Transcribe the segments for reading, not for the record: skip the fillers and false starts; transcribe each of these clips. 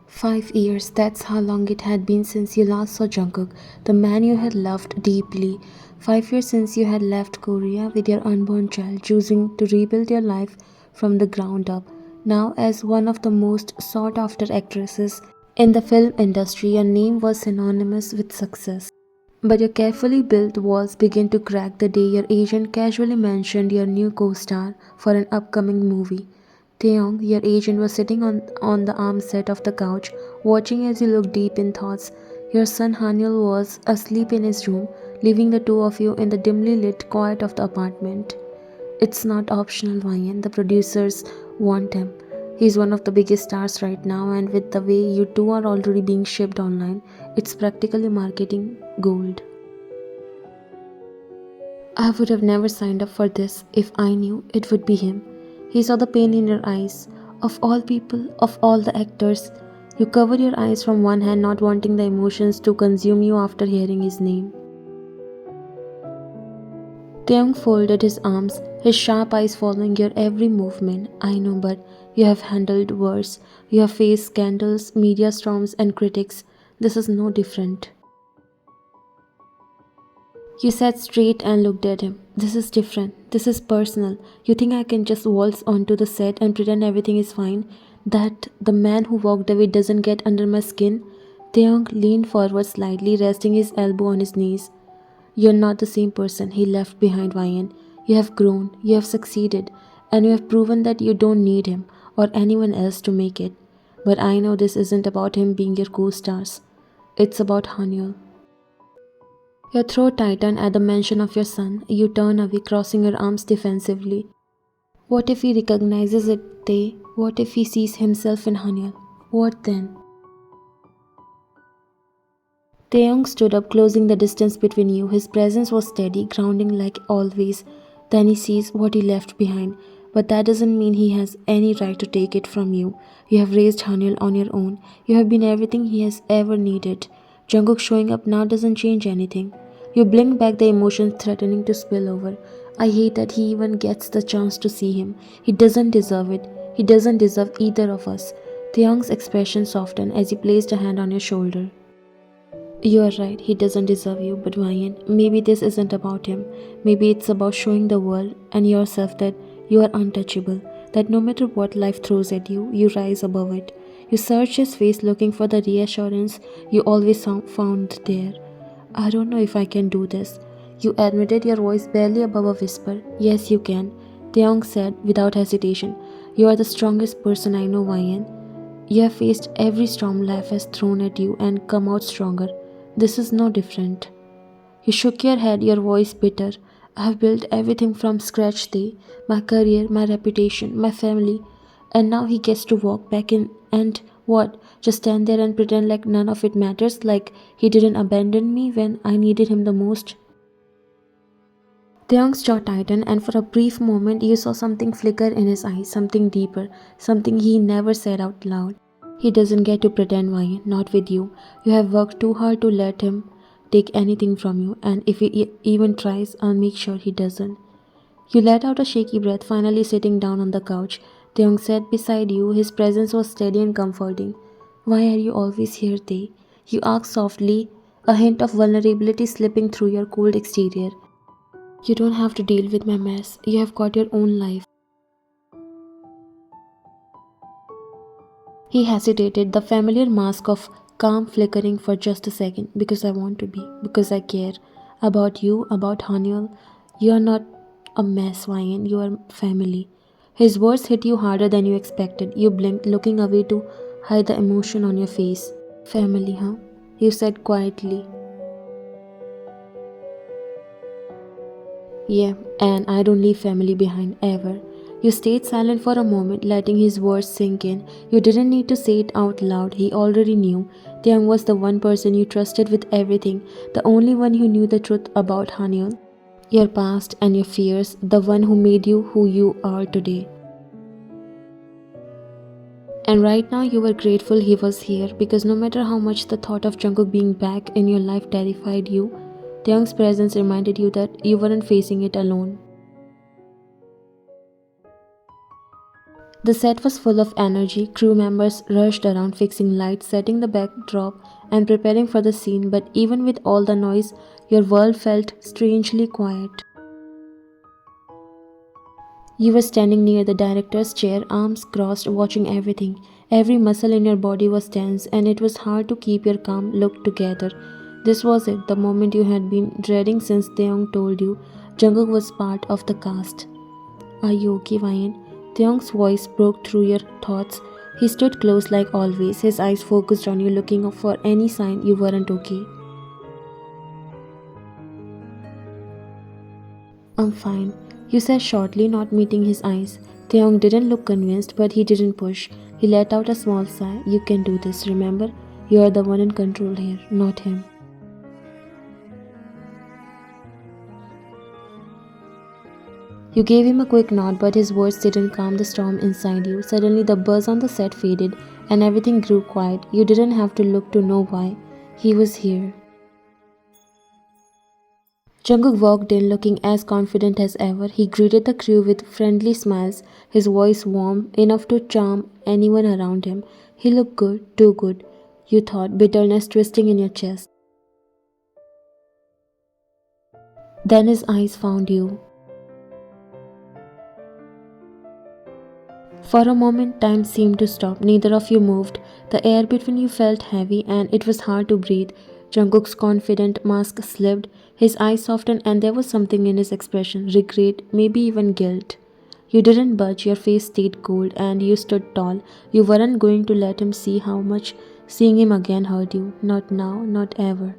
5 years, that's how long it had been since you last saw Jungkook, the man you had loved deeply. 5 years since you had left Korea with your unborn child, choosing to rebuild your life from the ground up. Now, as one of the most sought after actresses in the film industry, your name was synonymous with success. But your carefully built walls began to crack the day your agent casually mentioned your new co star for an upcoming movie. Taeyong, your agent, was sitting on the armset of the couch, watching as you looked deep in thoughts. Your son Haneul was asleep in his room, leaving the two of you in the dimly lit quiet of the apartment. It's not optional, Ryan. The producers want him. He's one of the biggest stars right now, and with the way you two are already being shipped online, it's practically marketing gold. I would have never signed up for this if I knew it would be him. He saw the pain in your eyes. Of all people, of all the actors, you covered your eyes from one hand, not wanting the emotions to consume you after hearing his name. Taeyong folded his arms, his sharp eyes following your every movement. I know, but you have handled worse. You have faced scandals, media storms, and critics. This is no different. You sat straight and looked at him. This is different. This is personal. You think I can just waltz onto the set and pretend everything is fine? That the man who walked away doesn't get under my skin? Taeyong leaned forward slightly, resting his elbow on his knees. You're not the same person he left behind, Ryan. You have grown, you have succeeded, and you have proven that you don't need him or anyone else to make it. But I know this isn't about him being your co-stars. It's about Haneul. Your throat tightened at the mention of your son. You turn away, crossing your arms defensively. What if he recognizes it, Tay? What if he sees himself in Haneul? What then? Taeyong stood up, closing the distance between you. His presence was steady, grounding like always. Then he sees what he left behind. But that doesn't mean he has any right to take it from you. You have raised Haneul on your own. You have been everything he has ever needed. Jungkook showing up now doesn't change anything. You blink back, the emotions threatening to spill over. I hate that he even gets the chance to see him. He doesn't deserve it. He doesn't deserve either of us. Taeyong's expression softened as he placed a hand on your shoulder. You are right, he doesn't deserve you, but Ryan, maybe this isn't about him. Maybe it's about showing the world and yourself that you are untouchable, that no matter what life throws at you, you rise above it. You search his face looking for the reassurance you always found there. I don't know if I can do this. You admitted, your voice barely above a whisper. Yes, you can. Taeyong said without hesitation. You are the strongest person I know, Ryan. You have faced every storm life has thrown at you and come out stronger. This is no different. You shook your head, your voice bitter. I have built everything from scratch, Tay. My career, my reputation, my family. And now he gets to walk back in and what? Just stand there and pretend like none of it matters, like he didn't abandon me when I needed him the most. Taeyong's jaw tightened, and for a brief moment you saw something flicker in his eyes, something deeper, something he never said out loud. He doesn't get to pretend, why? Not with you. You have worked too hard to let him take anything from you, and if he even tries, I'll make sure he doesn't. You let out a shaky breath, finally sitting down on the couch. Taeyong sat beside you, his presence was steady and comforting. Why are you always here, Tae? You asked softly, a hint of vulnerability slipping through your cold exterior. You don't have to deal with my mess. You have got your own life. He hesitated, the familiar mask of calm flickering for just a second. Because I want to be. Because I care. About you, about Haneul. You are not a mess, Ryan. You are family. His words hit you harder than you expected. You blinked, looking away to hide the emotion on your face. Family, huh? You said quietly. Yeah, and I don't leave family behind ever. You stayed silent for a moment, letting his words sink in. You didn't need to say it out loud, he already knew. Taeyong was the one person you trusted with everything, the only one who knew the truth about Haneul, your past and your fears, the one who made you who you are today. And right now you were grateful he was here, because no matter how much the thought of Jungkook being back in your life terrified you, Taeyong's presence reminded you that you weren't facing it alone. The set was full of energy. Crew members rushed around fixing lights, setting the backdrop, and preparing for the scene, but even with all the noise, your world felt strangely quiet. You were standing near the director's chair, arms crossed, watching everything. Every muscle in your body was tense, and it was hard to keep your calm look together. This was it, the moment you had been dreading since Taeyong told you Jungkook was part of the cast. Are you okay, Ryan? Taeyong's voice broke through your thoughts. He stood close like always, his eyes focused on you, looking for any sign you weren't okay. I'm fine, you said shortly, not meeting his eyes. Taeyong didn't look convinced, but he didn't push. He let out a small sigh. You can do this, remember? You are the one in control here, not him. You gave him a quick nod, but his words didn't calm the storm inside you. Suddenly, the buzz on the set faded, and everything grew quiet. You didn't have to look to know why. He was here. Jungkook walked in looking as confident as ever. He greeted the crew with friendly smiles, his voice warm enough to charm anyone around him. He looked good, too good, you thought, bitterness twisting in your chest. Then his eyes found you. For a moment, time seemed to stop. Neither of you moved. The air between you felt heavy, and it was hard to breathe. Jungkook's confident mask slipped, his eyes softened, and there was something in his expression, regret, maybe even guilt. You didn't budge, your face stayed cold, and you stood tall. You weren't going to let him see how much seeing him again hurt you. Not now, not ever.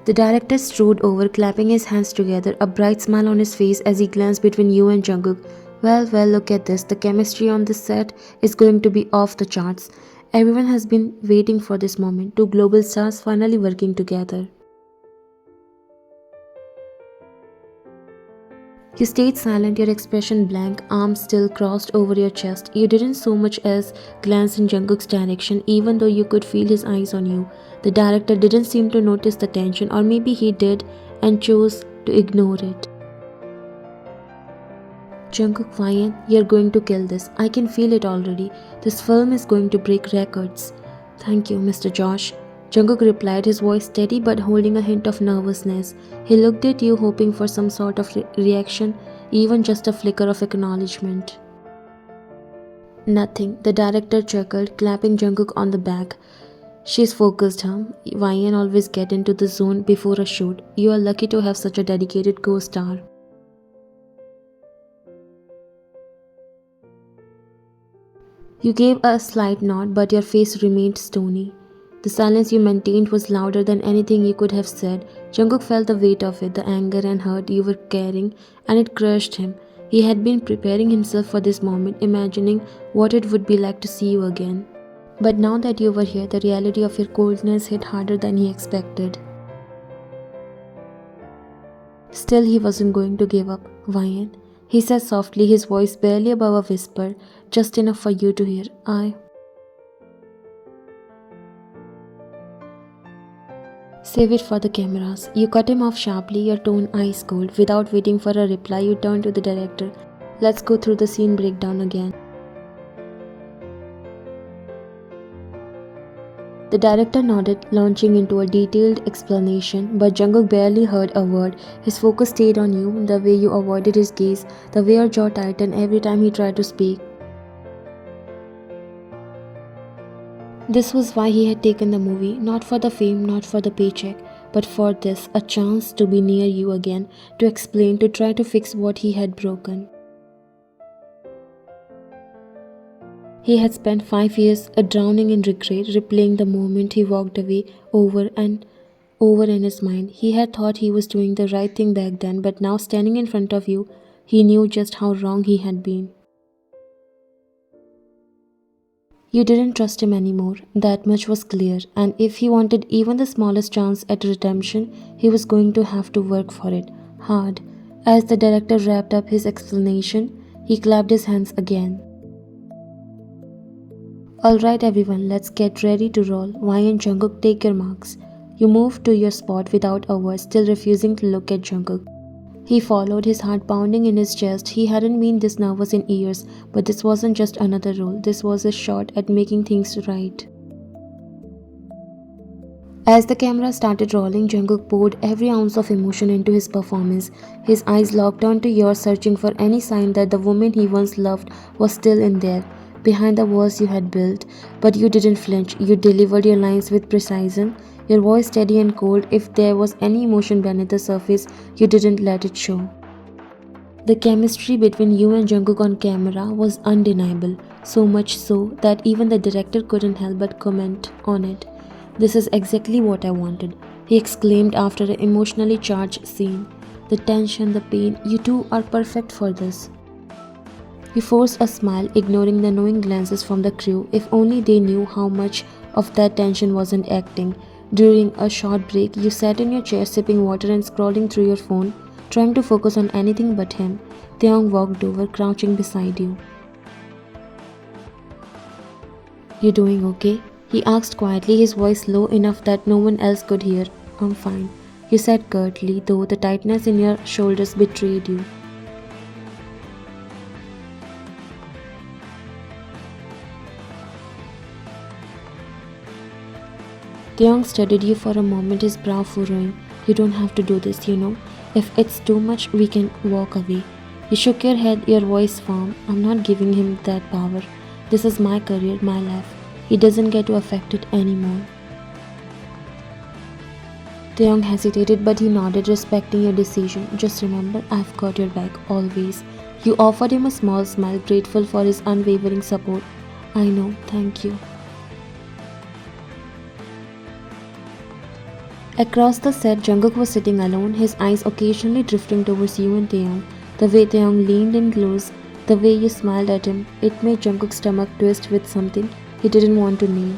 The director strode over, clapping his hands together, a bright smile on his face as he glanced between you and Jungkook. Well, look at this. The chemistry on this set is going to be off the charts. Everyone has been waiting for this moment. Two global stars finally working together. You stayed silent, your expression blank, arms still crossed over your chest. You didn't so much as glance in Jungkook's direction, even though you could feel his eyes on you. The director didn't seem to notice the tension, or maybe he did and chose to ignore it. Jungkook, Ryan, you're going to kill this. I can feel it already. This film is going to break records. Thank you, Mr. Josh. Jungkook replied, his voice steady but holding a hint of nervousness. He looked at you, hoping for some sort of reaction, even just a flicker of acknowledgement. Nothing. The director chuckled, clapping Jungkook on the back. She's focused, huh? Ryan always get into the zone before a shoot. You are lucky to have such a dedicated co-star. You gave a slight nod, but your face remained stony. The silence you maintained was louder than anything you could have said. Jungkook felt the weight of it, the anger and hurt you were carrying, and it crushed him. He had been preparing himself for this moment, imagining what it would be like to see you again. But now that you were here, the reality of your coldness hit harder than he expected. Still, he wasn't going to give up. Ryan, he said softly, his voice barely above a whisper, just enough for you to hear. Save it for the cameras. You cut him off sharply, your tone ice cold. Without waiting for a reply, you turned to the director. Let's go through the scene breakdown again. The director nodded, launching into a detailed explanation, but Jungkook barely heard a word. His focus stayed on you, the way you avoided his gaze, the way your jaw tightened every time he tried to speak. This was why he had taken the movie, not for the fame, not for the paycheck, but for this, a chance to be near you again, to explain, to try to fix what he had broken. He had spent 5 years drowning in regret, replaying the moment he walked away over and over in his mind. He had thought he was doing the right thing back then, but now standing in front of you, he knew just how wrong he had been. You didn't trust him anymore, that much was clear, and if he wanted even the smallest chance at redemption, he was going to have to work for it, hard. As the director wrapped up his explanation, he clapped his hands again. Alright everyone, let's get ready to roll. Ryan and Jungkook, take your marks. You moved to your spot without a word, still refusing to look at Jungkook. He followed, his heart pounding in his chest. He hadn't been this nervous in years, but this wasn't just another role. This was a shot at making things right. As the camera started rolling, Jungkook poured every ounce of emotion into his performance. His eyes locked onto yours, searching for any sign that the woman he once loved was still in there, behind the walls you had built. But you didn't flinch. You delivered your lines with precision, your voice steady and cold. If there was any emotion beneath the surface, you didn't let it show. The chemistry between you and Jungkook on camera was undeniable, so much so that even the director couldn't help but comment on it. "This is exactly what I wanted," he exclaimed after an emotionally charged scene. "The tension, the pain, you two are perfect for this." He forced a smile, ignoring the knowing glances from the crew. If only they knew how much of that tension wasn't acting. During a short break, you sat in your chair sipping water and scrolling through your phone, trying to focus on anything but him. Taeyong walked over, crouching beside you. "You doing okay?" he asked quietly, his voice low enough that no one else could hear. "I'm fine," you said curtly, though the tightness in your shoulders betrayed you. Taeyong studied you for a moment, his brow furrowing. "You don't have to do this, you know. If it's too much, we can walk away." You shook your head, your voice firm. "I'm not giving him that power. This is my career, my life. He doesn't get to affect it anymore." Taeyong hesitated, but he nodded, respecting your decision. "Just remember, I've got your back, always." You offered him a small smile, grateful for his unwavering support. "I know, thank you." Across the set, Jungkook was sitting alone, his eyes occasionally drifting towards you and Taeyong. The way Taeyong leaned in close, the way you smiled at him, it made Jungkook's stomach twist with something he didn't want to name.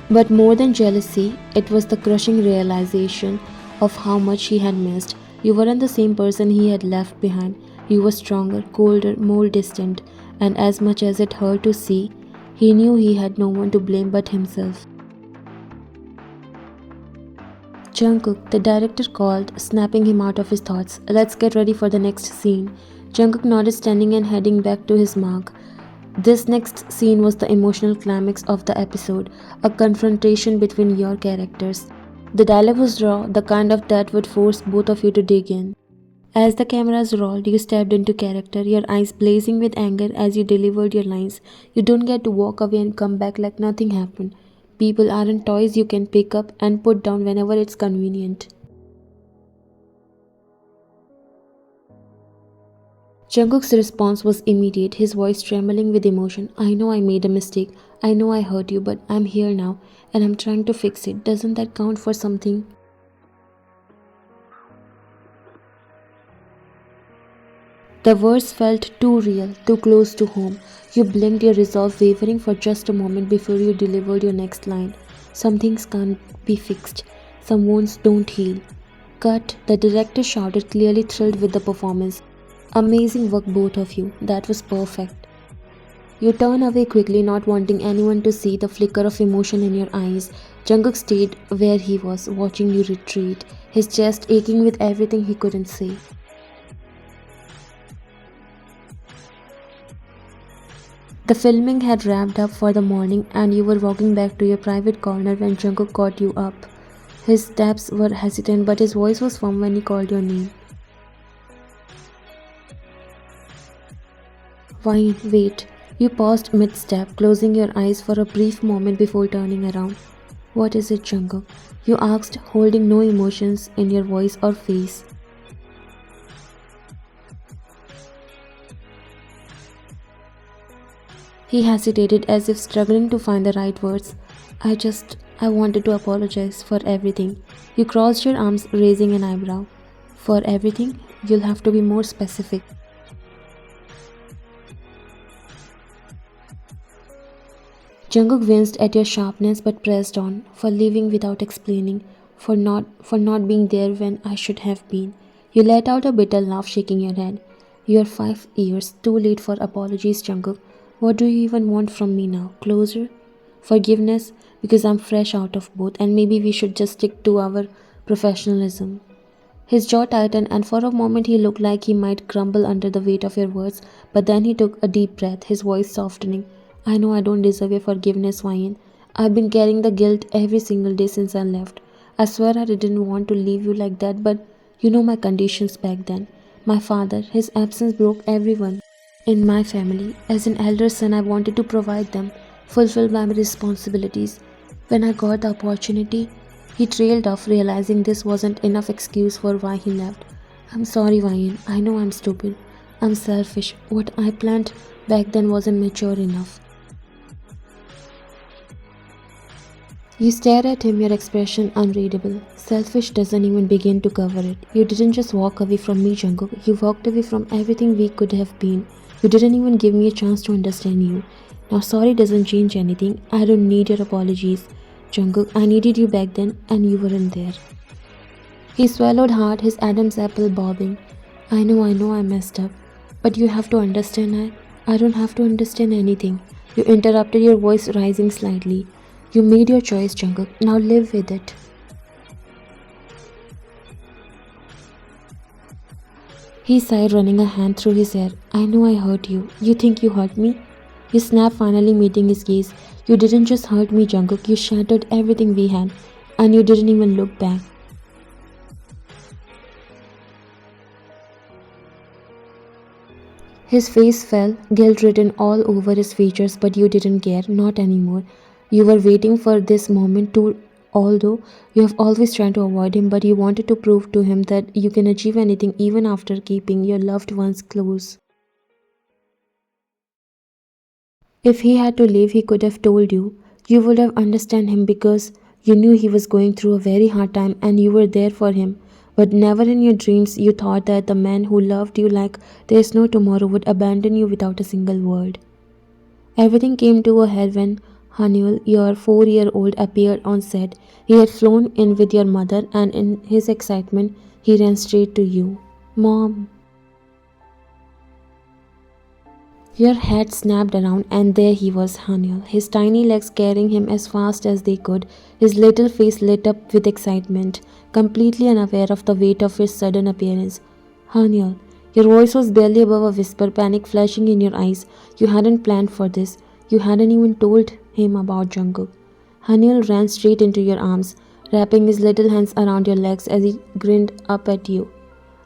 But more than jealousy, it was the crushing realization of how much he had missed. You weren't the same person he had left behind. You were stronger, colder, more distant, and as much as it hurt to see, he knew he had no one to blame but himself. "Jungkook," the director called, snapping him out of his thoughts. "Let's get ready for the next scene." Jungkook nodded, standing and heading back to his mark. This next scene was the emotional climax of the episode, a confrontation between your characters. The dialogue was raw, the kind of that would force both of you to dig in. As the cameras rolled, you stepped into character, your eyes blazing with anger as you delivered your lines. You don't get to walk away and come back like nothing happened. People aren't toys you can pick up and put down whenever it's convenient. Jungkook's response was immediate, his voice trembling with emotion. "I know I made a mistake. I know I hurt you, but I'm here now, and I'm trying to fix it. Doesn't that count for something?" The words felt too real, too close to home. You blinked, your resolve wavering for just a moment before you delivered your next line. "Some things can't be fixed. Some wounds don't heal." "Cut," the director shouted, clearly thrilled with the performance. "Amazing work, both of you. That was perfect." You turned away quickly, not wanting anyone to see the flicker of emotion in your eyes. Jungkook stayed where he was, watching you retreat, his chest aching with everything he couldn't say. The filming had wrapped up for the morning, and you were walking back to your private corner when Jungkook caught you up. His steps were hesitant, but his voice was firm when he called your name. "Why, wait." You paused mid-step, closing your eyes for a brief moment before turning around. "What is it, Jungkook?" you asked, holding no emotions in your voice or face. He hesitated, as if struggling to find the right words. I wanted to apologize for everything." You crossed your arms, raising an eyebrow. "For everything? You'll have to be more specific." Jungkook winced at your sharpness but pressed on. "For leaving without explaining. For not being there when I should have been." You let out a bitter laugh, shaking your head. "You're 5 years too late for apologies, Jungkook. What do you even want from me now? Closure? Forgiveness? Because I'm fresh out of both, and maybe we should just stick to our professionalism. His jaw tightened, and for a moment he looked like he might crumble under the weight of your words, but then he took a deep breath, his voice softening. I know I don't deserve your forgiveness, Wayne. I've been carrying the guilt every single day since I left. I swear I didn't want to leave you like that, but you know my conditions back then. My father, his absence broke everyone in my family. As an elder son, I wanted to provide them, fulfill my responsibilities. When I got the opportunity, he trailed off, realizing this wasn't enough excuse for why he left. I'm sorry, Ryan. I know I'm stupid. I'm selfish. What I planned back then wasn't mature enough. You stare at him, your expression unreadable. Selfish doesn't even begin to cover it. You didn't just walk away from me, Jungkook. You walked away from everything we could have been. You didn't even give me a chance to understand you. Now, sorry doesn't change anything. I don't need your apologies. Jungkook, I needed you back then, and you weren't there. He swallowed hard, his Adam's apple bobbing. I know, I messed up. But you have to understand, I don't have to understand anything. You interrupted, your voice rising slightly. You made your choice, Jungkook. Now live with it. He sighed, running a hand through his hair. I know I hurt you. You think you hurt me? He snapped, finally meeting his gaze. You didn't just hurt me, Jungkook. You shattered everything we had. And you didn't even look back. His face fell, guilt written all over his features, but you didn't care, not anymore. You were waiting for this moment too, although you have always tried to avoid him, but you wanted to prove to him that you can achieve anything even after keeping your loved ones close. If he had to leave, he could have told you. You would have understood him because you knew he was going through a very hard time and you were there for him. But never in your dreams you thought that the man who loved you like there is no tomorrow would abandon you without a single word. Everything came to a head when Haneul, your 4-year-old, appeared on set. He had flown in with your mother, and in his excitement, he ran straight to you. Mom. Your head snapped around, and there he was, Haneul, his tiny legs carrying him as fast as they could, his little face lit up with excitement, completely unaware of the weight of his sudden appearance. Haneul, your voice was barely above a whisper, panic flashing in your eyes. You hadn't planned for this. You hadn't even told him about Jungkook. Haneul ran straight into your arms, wrapping his little hands around your legs as he grinned up at you.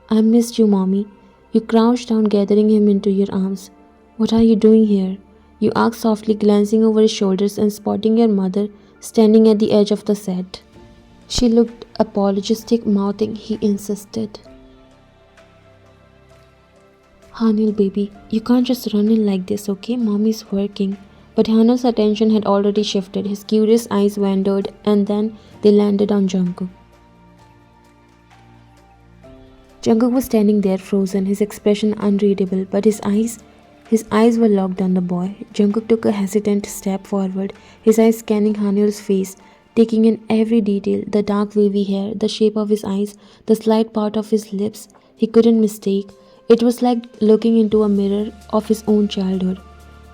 I missed you, Mommy. You crouched down, gathering him into your arms. What are you doing here? You asked softly, glancing over his shoulders and spotting your mother standing at the edge of the set. She looked apologetic, mouthing, he insisted. Haneul, baby, you can't just run in like this, okay? Mommy's working. But Haneul's attention had already shifted. His curious eyes wandered and then they landed on Jungkook. Jungkook was standing there frozen, his expression unreadable, but his eyes were locked on the boy. Jungkook took a hesitant step forward, his eyes scanning Haneul's face, taking in every detail, the dark wavy hair, the shape of his eyes, the slight part of his lips. He couldn't mistake. It was like looking into a mirror of his own childhood.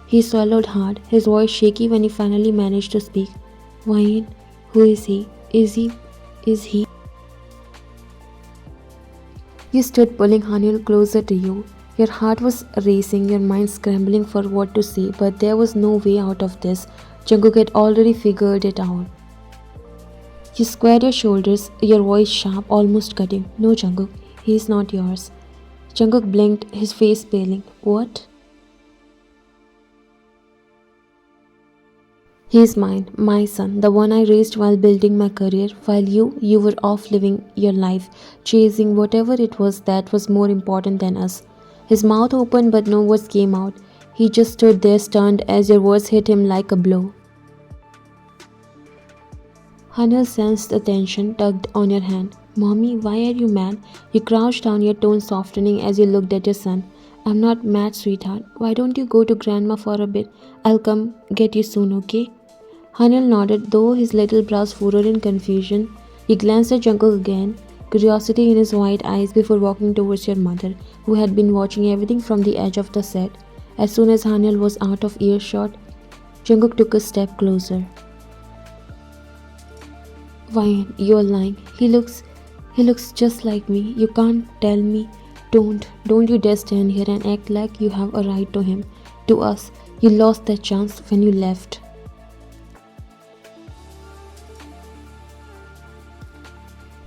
He swallowed hard, his voice shaky when he finally managed to speak. Wayne, who is he? Is he? You stood, pulling Haneul closer to you. Your heart was racing, your mind scrambling for what to say, but there was no way out of this. Jungkook had already figured it out. You squared your shoulders, your voice sharp, almost cutting. No, Jungkook, he is not yours. Jungkook blinked, his face paling. What? He is mine, my son, the one I raised while building my career, while you were off living your life, chasing whatever it was that was more important than us. His mouth opened but no words came out. He just stood there stunned as your words hit him like a blow. Haneul sensed the tension, tugged on your hand. Mommy, why are you mad? You crouched down, your tone softening as you looked at your son. I'm not mad, sweetheart. Why don't you go to Grandma for a bit? I'll come get you soon, okay? Haneul nodded, though his little brows furrowed in confusion. He glanced at Jungkook again, curiosity in his white eyes before walking towards your mother, who had been watching everything from the edge of the set. As soon as Haneul was out of earshot, Jungkook took a step closer. Why, you're lying. He looks He looks just like me. You can't tell me. Don't you dare stand here and act like you have a right to him, to us. You lost that chance when you left.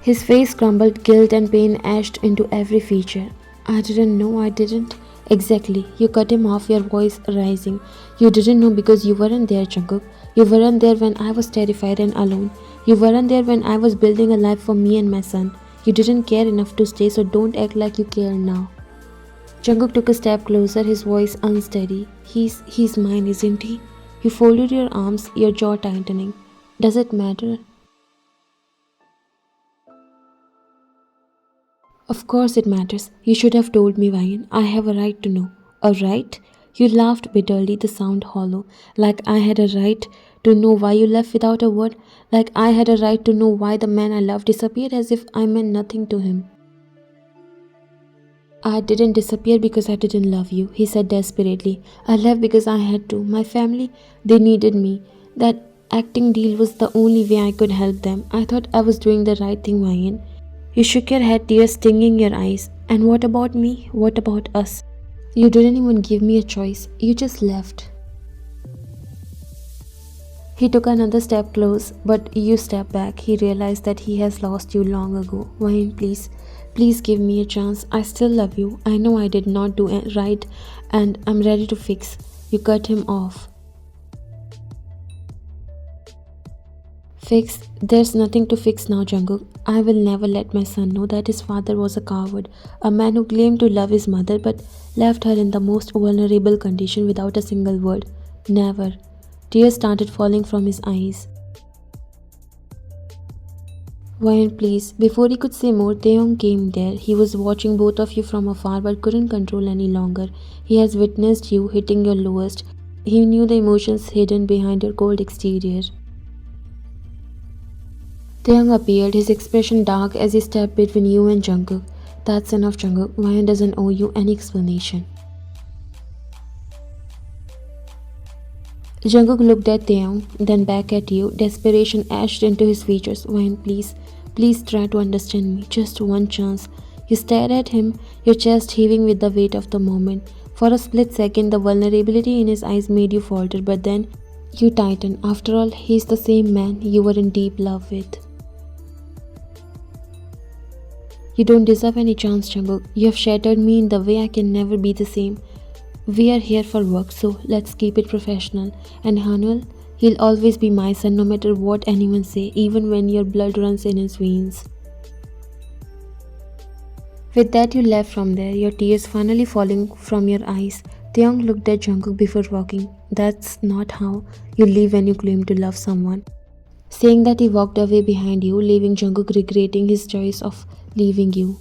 His face crumbled, guilt and pain etched into every feature. I didn't know, I didn't. Exactly. You cut him off, your voice rising. You didn't know because you weren't there, Jungkook. You weren't there when I was terrified and alone. You weren't there when I was building a life for me and my son. You didn't care enough to stay, so don't act like you care now. Jungkook took a step closer, his voice unsteady. He's mine, isn't he? You folded your arms, your jaw tightening. Does it matter? Of course it matters. You should have told me, Ryan. I have a right to know. A right? You laughed bitterly, the sound hollow. Like I had a right to know why you left without a word. Like I had a right to know why the man I loved disappeared as if I meant nothing to him. I didn't disappear because I didn't love you, he said desperately. I left because I had to. My family, they needed me. That acting deal was the only way I could help them. I thought I was doing the right thing, Ryan. You shook your head, tears stinging your eyes. And what about me? What about us? You didn't even give me a choice. You just left. He took another step close, but you stepped back. He realized that he has lost you long ago. Wayne, please give me a chance. I still love you. I know I did not do it right and I'm ready to fix. You cut him off. Fix? There's nothing to fix now, Jungkook. I will never let my son know that his father was a coward, a man who claimed to love his mother but left her in the most vulnerable condition without a single word. Never. Tears started falling from his eyes. Ryan, please. Before he could say more, Taeyong came there. He was watching both of you from afar but couldn't control any longer. He has witnessed you hitting your lowest. He knew the emotions hidden behind your cold exterior. Taeyong appeared, his expression dark as he stepped between you and Jungkook. That's enough, Jungkook. Ryan doesn't owe you any explanation. Jungkook looked at Taeyong, then back at you. Desperation etched into his features. Ryan, please try to understand me. Just one chance. You stared at him, your chest heaving with the weight of the moment. For a split second, the vulnerability in his eyes made you falter, but then you tightened. After all, he's the same man you were in deep love with. You don't deserve any chance, Jungkook. You have shattered me in the way I can never be the same. We are here for work, so let's keep it professional. And Haneul, he'll always be my son no matter what anyone say, even when your blood runs in his veins. With that, you left from there, your tears finally falling from your eyes. Taeyong looked at Jungkook before walking. That's not how you leave when you claim to love someone. Saying that, he walked away behind you, leaving Jungkook regretting his choice of leaving you.